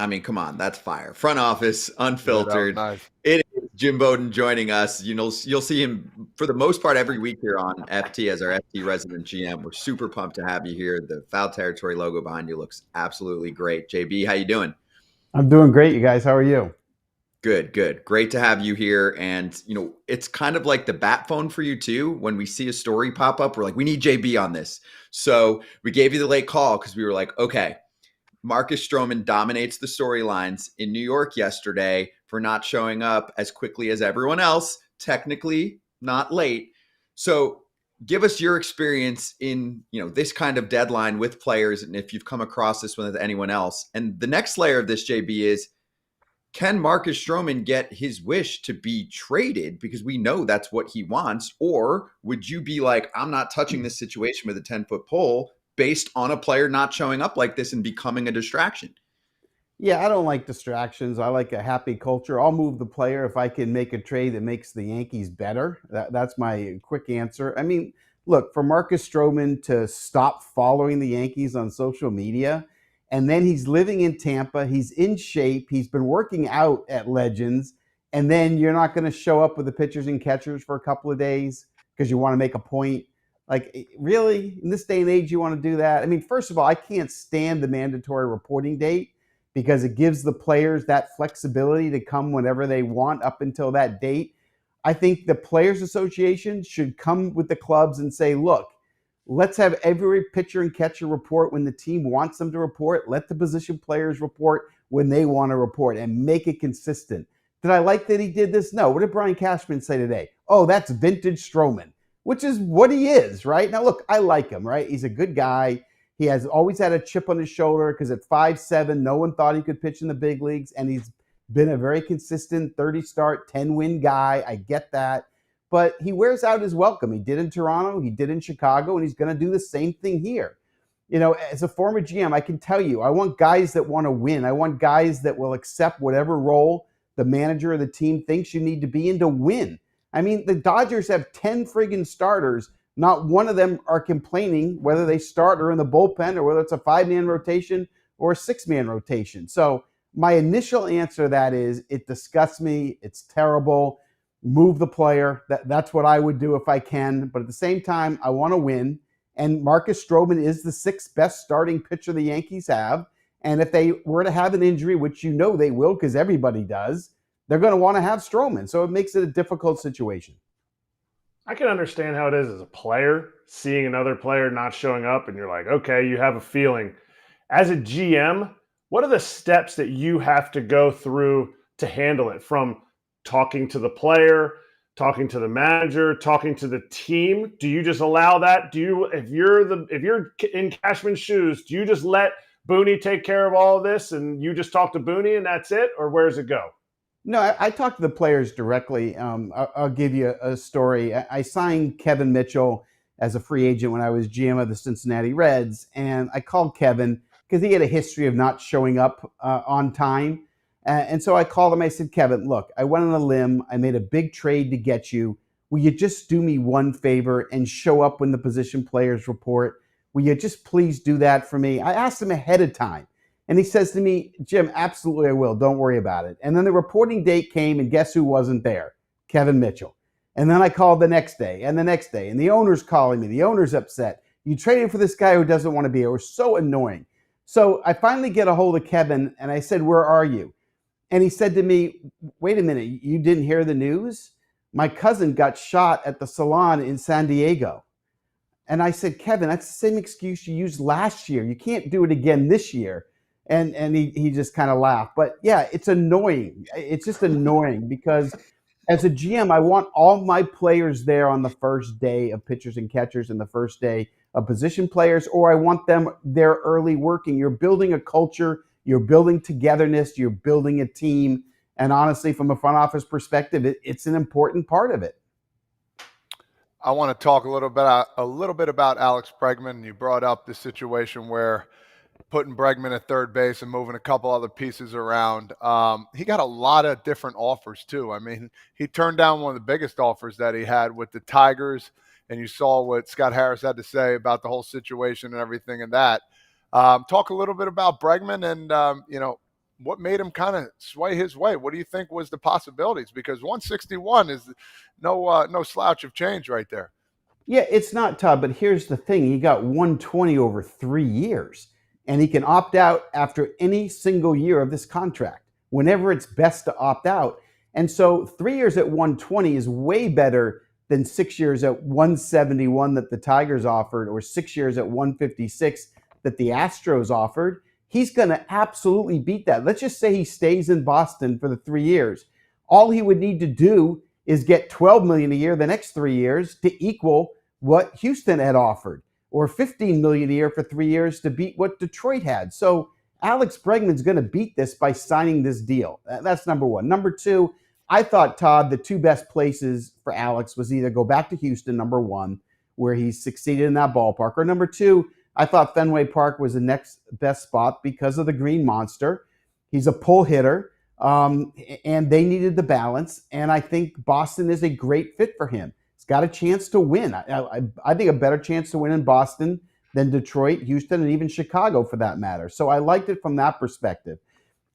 I mean, come on, that's fire. Front office, Yeah, that was unfiltered. nice. It is Jim Bowden joining us. You'll see him for the most part every week here on FT as our FT resident GM. We're super pumped to have you here. The Foul Territory logo behind you looks absolutely great. JB, how you doing? I'm doing great, you guys. How are you? Good, good. Great to have you here. And, it's kind of like the bat phone for you too. When we see a story pop up, we're like, we need JB on this. So we gave you the late call because we were like, okay, Marcus Stroman dominates the storylines in New York yesterday for not showing up as quickly as everyone else, technically not late. So give us your experience in, this kind of deadline with players and if you've come across this with anyone else. And the next layer of this, JB, is can Marcus Stroman get his wish to be traded because we know that's what he wants? Or would you be like, I'm not touching this situation with a 10-foot pole based on a player not showing up like this and becoming a distraction? Yeah, I don't like distractions. I like a happy culture. I'll move the player if I can make a trade that makes the Yankees better. That's my quick answer. I mean, look, for Marcus Stroman to stop following the Yankees on social media, and then he's living in Tampa, he's in shape, he's been working out at Legends, and then you're not going to show up with the pitchers and catchers for a couple of days because you want to make a point. Like, really, in this day and age, you want to do that? I mean, first of all, I can't stand the mandatory reporting date because it gives the players that flexibility to come whenever they want up until that date. I think the Players Association should come with the clubs and say, look, let's have every pitcher and catcher report when the team wants them to report. Let the position players report when they want to report and make it consistent. Did I like that he did this? No. What did Brian Cashman say today? Oh, that's vintage Stroman, which is what he is, right? Now, look, I like him, right? He's a good guy. He has always had a chip on his shoulder because at 5'7", no one thought he could pitch in the big leagues, and he's been a very consistent 30-start, 10-win guy. I get that. But he wears out his welcome. He did in Toronto, he did in Chicago, and he's going to do the same thing here. As a former GM, I can tell you, I want guys that want to win. I want guys that will accept whatever role the manager or the team thinks you need to be in to win. I mean, the Dodgers have 10 friggin' starters. Not one of them are complaining whether they start or in the bullpen or whether it's a 5-man rotation or a 6-man rotation. So my initial answer to that is it disgusts me. It's terrible. Move the player. That's what I would do if I can. But at the same time, I want to win. And Marcus Stroman is the 6th best starting pitcher the Yankees have. And if they were to have an injury, which you know they will because everybody does, they're going to want to have Stroman. So it makes it a difficult situation. I can understand how it is as a player, seeing another player not showing up and you're like, okay, you have a feeling. As a GM, what are the steps that you have to go through to handle it, from talking to the player, talking to the manager, talking to the team? Do you just allow that? If you're in Cashman's shoes, do you just let Booney take care of all of this and you just talk to Booney and that's it? Or where's it go? No, I talk to the players directly. I'll give you a story. I signed Kevin Mitchell as a free agent when I was GM of the Cincinnati Reds, and I called Kevin because he had a history of not showing up on time. And so I called him. I said, Kevin, look, I went on a limb. I made a big trade to get you. Will you just do me one favor and show up when the position players report? Will you just please do that for me? I asked him ahead of time. And he says to me, Jim, absolutely I will. Don't worry about it. And then the reporting date came, and guess who wasn't there? Kevin Mitchell. And then I called the next day and the next day. And the owner's calling me. The owner's upset. You traded for this guy who doesn't want to be here. It was so annoying. So I finally get a hold of Kevin, and I said, where are you? And he said to me, wait a minute, you didn't hear the news? My cousin got shot at the salon in San Diego. And I said, Kevin, that's the same excuse you used last year. You can't do it again this year. And he just kind of laughed. But yeah, it's annoying. It's just annoying because as a GM, I want all my players there on the first day of pitchers and catchers and the first day of position players, or I want them there early working. You're building a culture. You're building togetherness. You're building a team. And honestly, from a front office perspective, it's an important part of it. I want to talk a little bit about Alex Bregman. You brought up the situation where putting Bregman at third base and moving a couple other pieces around. He got a lot of different offers too. I mean, he turned down one of the biggest offers that he had with the Tigers, and you saw what Scott Harris had to say about the whole situation and everything and that. Talk a little bit about Bregman and, what made him kind of sway his way? What do you think was the possibilities? Because 161 is no slouch of change right there. Yeah, it's not, Todd, but here's the thing. He got 120 over 3 years, and he can opt out after any single year of this contract, whenever it's best to opt out. And so 3 years at 120 is way better than 6 years at 171 that the Tigers offered, or 6 years at 156 that the Astros offered. He's going to absolutely beat that. Let's just say he stays in Boston for the 3 years. All he would need to do is get $12 million a year the next 3 years to equal what Houston had offered, or $15 million a year for 3 years to beat what Detroit had. So Alex Bregman's going to beat this by signing this deal. That's number one. Number two, I thought, Todd, the two best places for Alex was either go back to Houston, number one, where he's succeeded in that ballpark, or number two, I thought Fenway Park was the next best spot because of the Green Monster. He's a pull hitter, and they needed the balance, and I think Boston is a great fit for him. He's got a chance to win. I think a better chance to win in Boston than Detroit, Houston, and even Chicago for that matter. So I liked it from that perspective.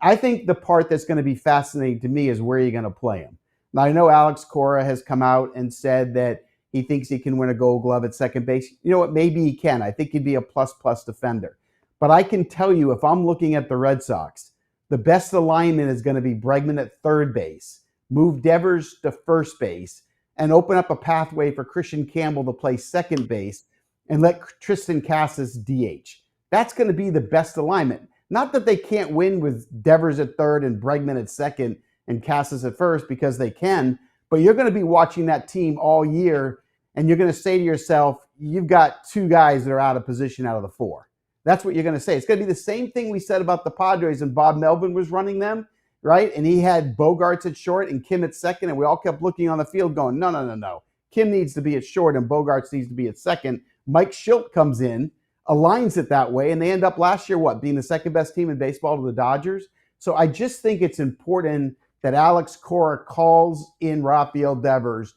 I think the part that's going to be fascinating to me is where you're going to play him. Now, I know Alex Cora has come out and said that he thinks he can win a Gold Glove at second base. You know what? Maybe he can. I think he'd be a plus-plus defender. But I can tell you, if I'm looking at the Red Sox, the best alignment is going to be Bregman at third base, move Devers to first base, and open up a pathway for Christian Campbell to play second base and let Tristan Casas DH. That's going to be the best alignment. Not that they can't win with Devers at third and Bregman at second and Casas at first, because they can, but you're going to be watching that team all year, and you're going to say to yourself, you've got two guys that are out of position out of the four. That's what you're going to say. It's going to be the same thing we said about the Padres and Bob Melvin was running them, right? And he had Bogarts at short and Kim at second, and we all kept looking on the field going, no. Kim needs to be at short and Bogarts needs to be at second. Mike Schilt comes in, aligns it that way, and they end up last year, being the second best team in baseball to the Dodgers. So I just think it's important that Alex Cora calls in Rafael Devers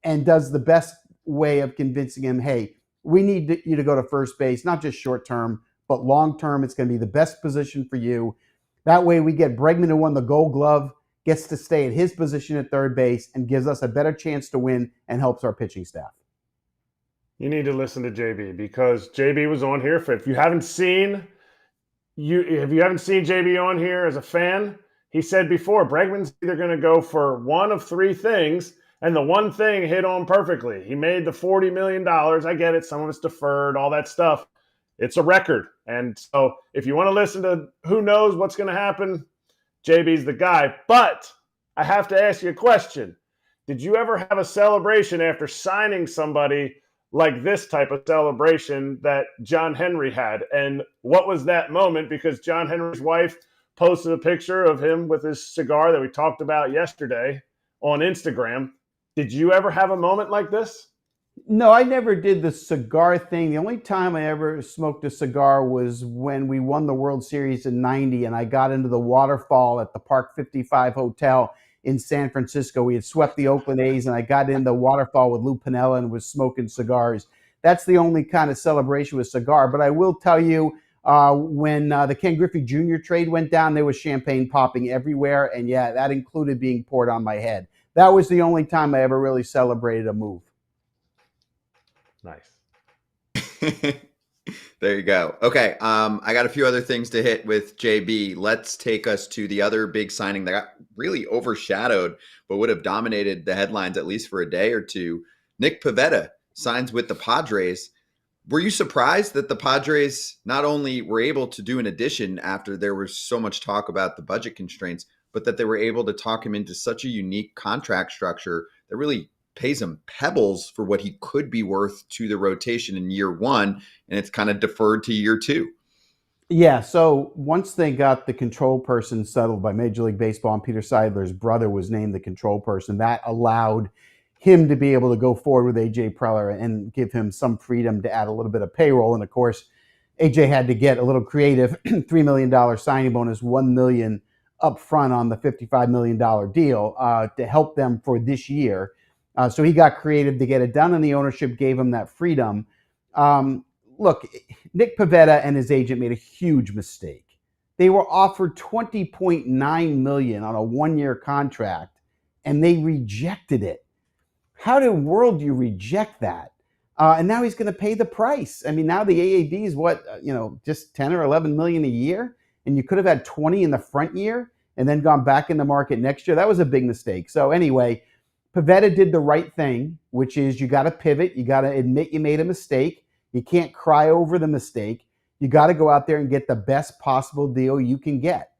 and does the best way of convincing him, hey, we need you to go to first base, not just short term, but long term. It's going to be the best position for you. That way we get Bregman, who won the Gold Glove, gets to stay at his position at third base and gives us a better chance to win and helps our pitching staff. You need to listen to JB, because JB was on here. If you haven't seen JB on here as a fan, he said before, Bregman's either going to go for one of three things, and the one thing hit on perfectly. He made the $40 million. I get it. Some of it's deferred, all that stuff. It's a record. And so if you want to listen to who knows what's going to happen, JB's the guy. But I have to ask you a question. Did you ever have a celebration after signing somebody like this type of celebration that John Henry had? And what was that moment? Because John Henry's wife posted a picture of him with his cigar that we talked about yesterday on Instagram. Did you ever have a moment like this? No, I never did the cigar thing. The only time I ever smoked a cigar was when we won the World Series in '90, and I got into the waterfall at the Park 55 Hotel in San Francisco. We had swept the Oakland A's, and I got in the waterfall with Lou Piniella and was smoking cigars. That's the only kind of celebration with cigar. But I will tell you, when the Ken Griffey Jr. trade went down, there was champagne popping everywhere, and yeah, that included being poured on my head. That was the only time I ever really celebrated a move. Nice. There you go. Okay, I got a few other things to hit with JB. Let's take us to the other big signing that got really overshadowed, but would have dominated the headlines at least for a day or two. Nick Pivetta signs with the Padres. Were you surprised that the Padres not only were able to do an addition after there was so much talk about the budget constraints, but that they were able to talk him into such a unique contract structure that really pays him pebbles for what he could be worth to the rotation in year one, and it's kind of deferred to year two? Yeah, so once they got the control person settled by Major League Baseball, and Peter Seidler's brother was named the control person, that allowed him to be able to go forward with A.J. Preller and give him some freedom to add a little bit of payroll. And of course, A.J. had to get a little creative, $3 million signing bonus, $1 million up front on the $55 million deal to help them for this year. So he got creative to get it done, and the ownership gave him that freedom. Look, Nick Pivetta and his agent made a huge mistake. They were offered $20.9 million on a 1-year contract, and they rejected it. How in the world do you reject that? And now he's going to pay the price. I mean, now the AAV is what, just 10 or 11 million a year, and you could have had 20 in the front year and then gone back in the market next year. That was a big mistake. So anyway, Pivetta did the right thing, which is you got to pivot. You got to admit you made a mistake. You can't cry over the mistake. You got to go out there and get the best possible deal you can get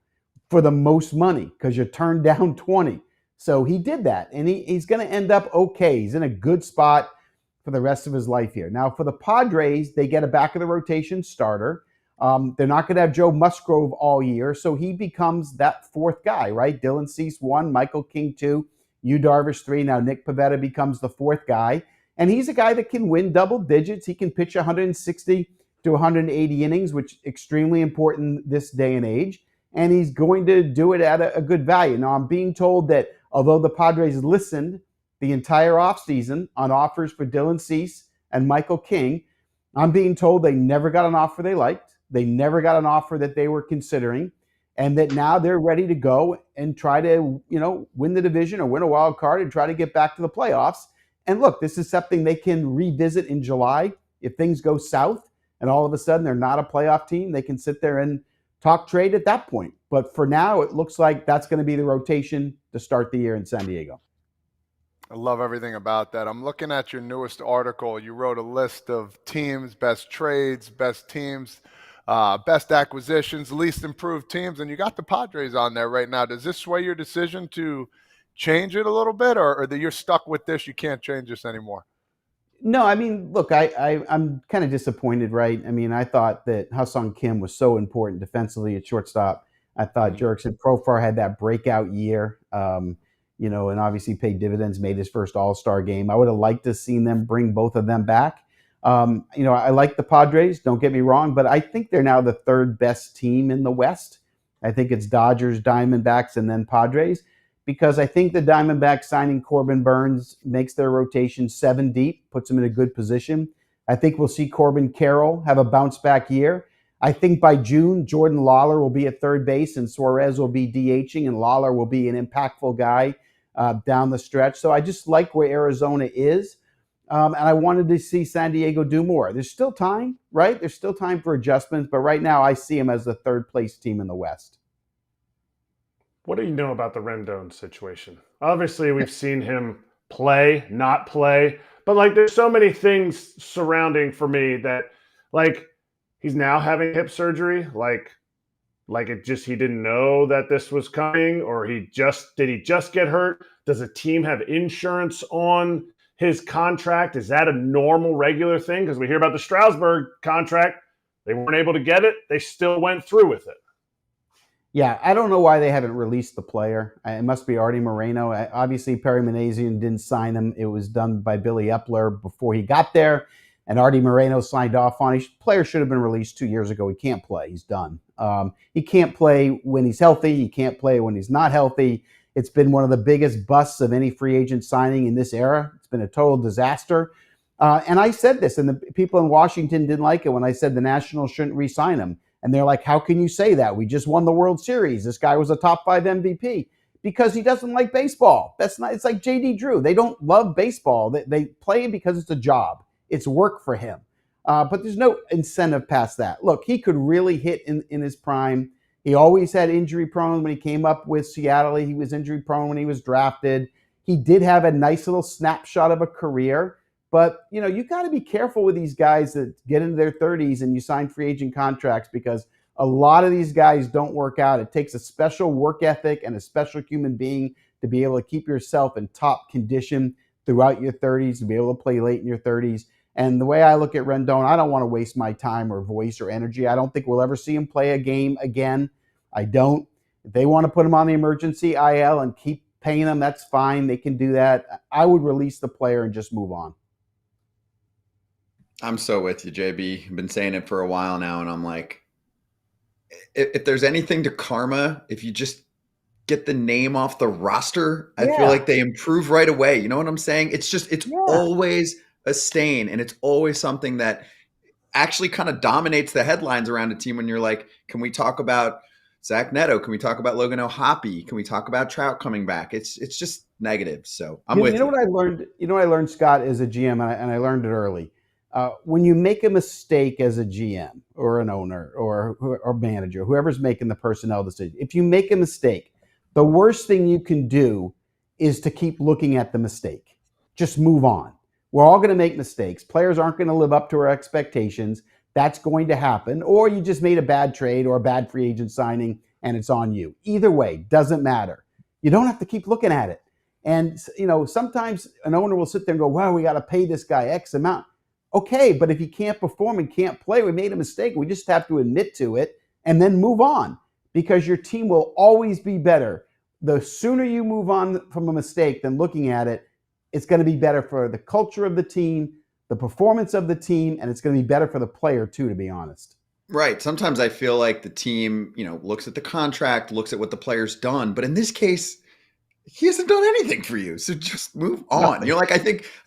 for the most money, because you turned down 20. So he did that, and he's going to end up okay. He's in a good spot for the rest of his life here. Now, for the Padres, they get a back of the rotation starter. They're not going to have Joe Musgrove all year, so he becomes that fourth guy, right? Dylan Cease 1, Michael King 2, Yu Darvish 3. Now Nick Pivetta becomes the fourth guy, and he's a guy that can win double digits. He can pitch 160 to 180 innings, which is extremely important this day and age, and he's going to do it at a good value. Now, I'm being told that although the Padres listened the entire offseason on offers for Dylan Cease and Michael King, I'm being told they never got an offer they liked. They never got an offer that they were considering, and that now they're ready to go and try to, win the division or win a wild card and try to get back to the playoffs. And look, this is something they can revisit in July if things go south and all of a sudden they're not a playoff team. They can sit there and talk trade at that point. But for now, it looks like that's going to be the rotation to start the year in San Diego. I love everything about that. I'm looking at your newest article. You wrote a list of teams, best trades, best teams, best acquisitions, least improved teams, and you got the Padres on there right now. Does this sway your decision to change it a little bit, or that you're stuck with this, you can't change this anymore? No, I mean, look, I'm kind of disappointed, right? I mean, I thought that Ha-Seong Kim was so important defensively at shortstop. I thought Jurickson Profar had that breakout year, and obviously paid dividends, made his first All-Star game. I would have liked to have seen them bring both of them back. I like the Padres, don't get me wrong, but I think they're now the third best team in the West. I think it's Dodgers, Diamondbacks, and then Padres, because I think the Diamondbacks signing Corbin Burns makes their rotation 7 deep, puts them in a good position. I think we'll see Corbin Carroll have a bounce-back year. I think by June, Jordan Lawler will be at third base and Suarez will be DHing, and Lawler will be an impactful guy down the stretch. So I just like where Arizona is. And I wanted to see San Diego do more. There's still time, right? There's still time for adjustments, but right now I see them as the third place team in the West. What do you know about the Rendon situation? Obviously, we've seen him play, not play, but there's so many things surrounding for me that he's now having hip surgery. He didn't know that this was coming, or did he just get hurt? Does a team have insurance on his contract? Is that a normal, regular thing? Because we hear about the Strasburg contract. They weren't able to get it. They still went through with it. Yeah, I don't know why they haven't released the player. It must be Artie Moreno. Obviously, Perry Manassian didn't sign him. It was done by Billy Epler before he got there, and Artie Moreno signed off on it. The player should have been released 2 years ago. He can't play. He's done. He can't play when he's healthy. He can't play when he's not healthy. It's been one of the biggest busts of any free agent signing in this era. It's been a total disaster. And I said this, and the people in Washington didn't like it when I said the Nationals shouldn't re-sign him. And they're like, how can you say that? We just won the World Series. This guy was a top 5 MVP. Because he doesn't like baseball. It's like J.D. Drew. They don't love baseball. They play because it's a job. It's work for him. But there's no incentive past that. Look, he could really hit in his prime. He always had injury prone when he came up with Seattle. He was injury prone when he was drafted. He did have a nice little snapshot of a career. But, you got to be careful with these guys that get into their 30s and you sign free agent contracts, because a lot of these guys don't work out. It takes a special work ethic and a special human being to be able to keep yourself in top condition throughout your 30s, to be able to play late in your 30s. And the way I look at Rendon, I don't want to waste my time or voice or energy. I don't think we'll ever see him play a game again. I don't. If they want to put him on the emergency IL and keep paying him, that's fine. They can do that. I would release the player and just move on. I'm so with you, JB. I've been saying it for a while now, and I'm like, if there's anything to karma, if you just get the name off the roster, I feel like they improve right away. You know what I'm saying? It's always a stain, and it's always something that actually kind of dominates the headlines around a team when you're like, can we talk about Zach Neto? Can we talk about Logan O'Hoppe? Can we talk about Trout coming back? It's just negative. So I'm with you. What I learned? You know what I learned, Scott, as a GM, and I learned it early. When you make a mistake as a GM or an owner or manager, whoever's making the personnel decision, if you make a mistake, the worst thing you can do is to keep looking at the mistake. Just move on. We're all going to make mistakes. Players aren't going to live up to our expectations. That's going to happen. Or you just made a bad trade or a bad free agent signing and it's on you. Either way, doesn't matter. You don't have to keep looking at it. And, sometimes an owner will sit there and go, well, we got to pay this guy X amount. Okay, but if he can't perform and can't play, we made a mistake. We just have to admit to it and then move on, because your team will always be better. The sooner you move on from a mistake than looking at it, it's going to be better for the culture of the team, the performance of the team, and it's going to be better for the player too, to be honest. Right. Sometimes I feel like the team, looks at the contract, looks at what the player's done. But in this case, he hasn't done anything for you. So just move on. Nothing. I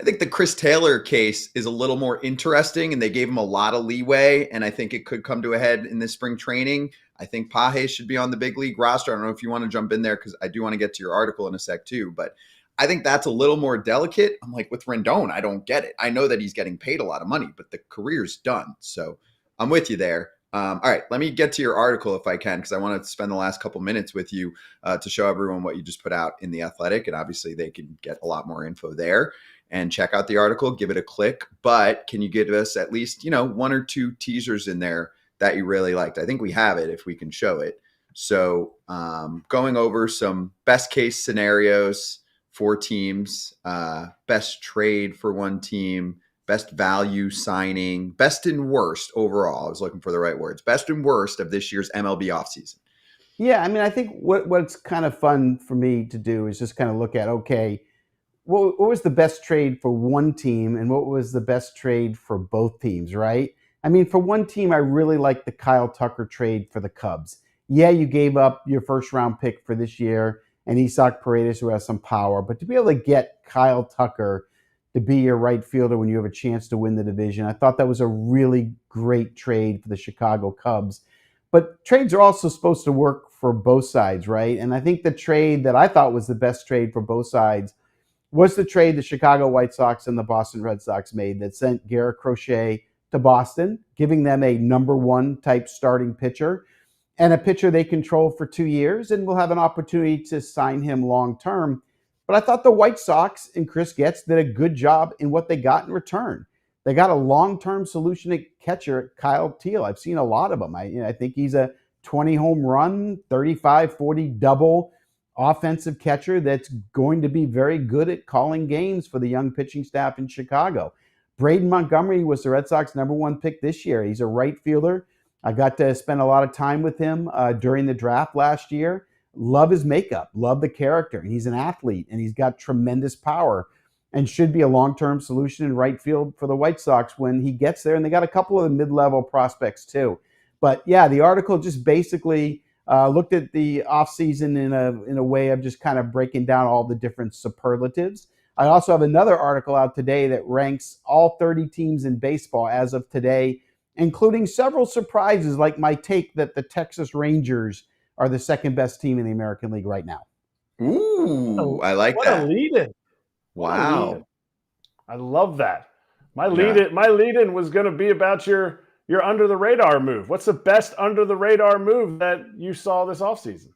think the Chris Taylor case is a little more interesting, and they gave him a lot of leeway. And I think it could come to a head in this spring training. I think Paje should be on the big league roster. I don't know if you want to jump in there, because I do want to get to your article in a sec too. But I think that's a little more delicate. I'm like, with Rendon, I don't get it. I know that he's getting paid a lot of money, but the career's done. So I'm with you there. All right, let me get to your article if I can, because I want to spend the last couple minutes with you to show everyone what you just put out in The Athletic. And obviously they can get a lot more info there and check out the article, give it a click. But can you give us at least, one or two teasers in there that you really liked? I think we have it if we can show it. So going over some best case scenarios for teams, best trade for one team, best value signing, best and worst overall. I was looking for the right words. Best and worst of this year's MLB offseason. Yeah, I think what's kind of fun for me to do is just kind of look at, okay, what was the best trade for one team and what was the best trade for both teams, right? For one team, I really like the Kyle Tucker trade for the Cubs. Yeah, you gave up your first round pick for this year and Isaac Paredes, who has some power, but to be able to get Kyle Tucker to be your right fielder when you have a chance to win the division, I thought that was a really great trade for the Chicago Cubs. But trades are also supposed to work for both sides, right? And I think the trade that I thought was the best trade for both sides was the trade the Chicago White Sox and the Boston Red Sox made that sent Garrett Crochet to Boston, giving them a number one type starting pitcher and a pitcher they control for 2 years, and will have an opportunity to sign him long term. But I thought the White Sox and Chris Getz did a good job in what they got in return. They got a long-term solution at catcher, Kyle Teal. I've seen a lot of them. I think he's a 20 home run, 35, 40 double offensive catcher that's going to be very good at calling games for the young pitching staff in Chicago. Braden Montgomery was the Red Sox number one pick this year. He's a right fielder. I got to spend a lot of time with him during the draft last year. Love his makeup, love the character. He's an athlete, and he's got tremendous power and should be a long-term solution in right field for the White Sox when he gets there. And they got a couple of the mid-level prospects too. But yeah, the article just basically looked at the offseason in a way of just kind of breaking down all the different superlatives. I also have another article out today that ranks all 30 teams in baseball as of today, including several surprises like my take that the Texas Rangers are the second best team in the American League right now. Ooh, I like that. What a lead-in. Wow. I love that. My lead-in was going to be about your under-the-radar move. What's the best under-the-radar move that you saw this offseason?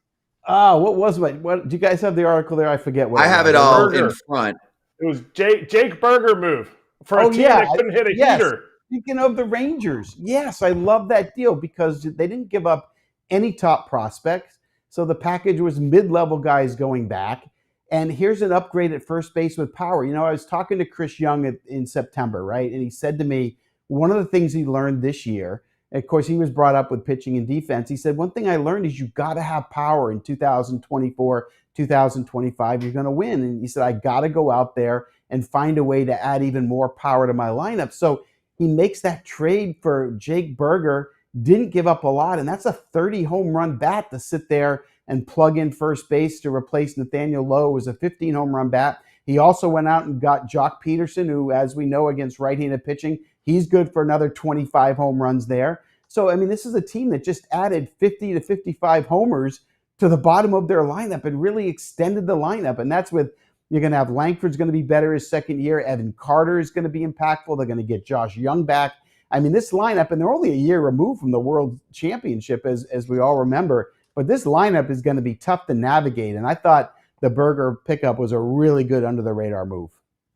What was what? Do you guys have the article there? I forget what. I have it all in front. It was Jake Berger move for a team that couldn't hit a heater. Speaking of the Rangers, yes, I love that deal because they didn't give up any top prospects. So the package was mid-level guys going back. And here's an upgrade at first base with power. I was talking to Chris Young in September, right? And he said to me, one of the things he learned this year, of course, he was brought up with pitching and defense. He said, one thing I learned is you got to have power in 2024, 2025. You're going to win. And he said, I got to go out there and find a way to add even more power to my lineup. So he makes that trade for Jake Berger, didn't give up a lot. And that's a 30 home run bat to sit there and plug in first base to replace Nathaniel Lowe. It was a 15 home run bat. He also went out and got Jock Peterson, who, as we know, against right-handed pitching, he's good for another 25 home runs there. So, I mean, this is a team that just added 50 to 55 homers to the bottom of their lineup and really extended the lineup. And that's with, you're going to have Langford's going to be better his second year. Evan Carter is going to be impactful. They're going to get Josh Young back. I mean, this lineup, and they're only a year removed from the World Championship, as we all remember, but this lineup is going to be tough to navigate. And I thought the Berger pickup was a really good under-the-radar move.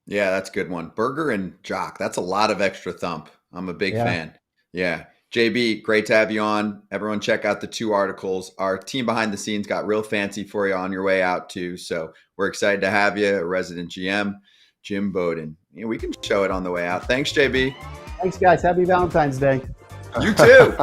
Yeah, that's a good one. Berger and Jock, that's a lot of extra thump. I'm a big fan. Yeah. JB, great to have you on. Everyone check out the 2 articles. Our team behind the scenes got real fancy for you on your way out too. So we're excited to have you. Resident GM, Jim Bowden. We can show it on the way out. Thanks, JB. Thanks, guys. Happy Valentine's Day. You too.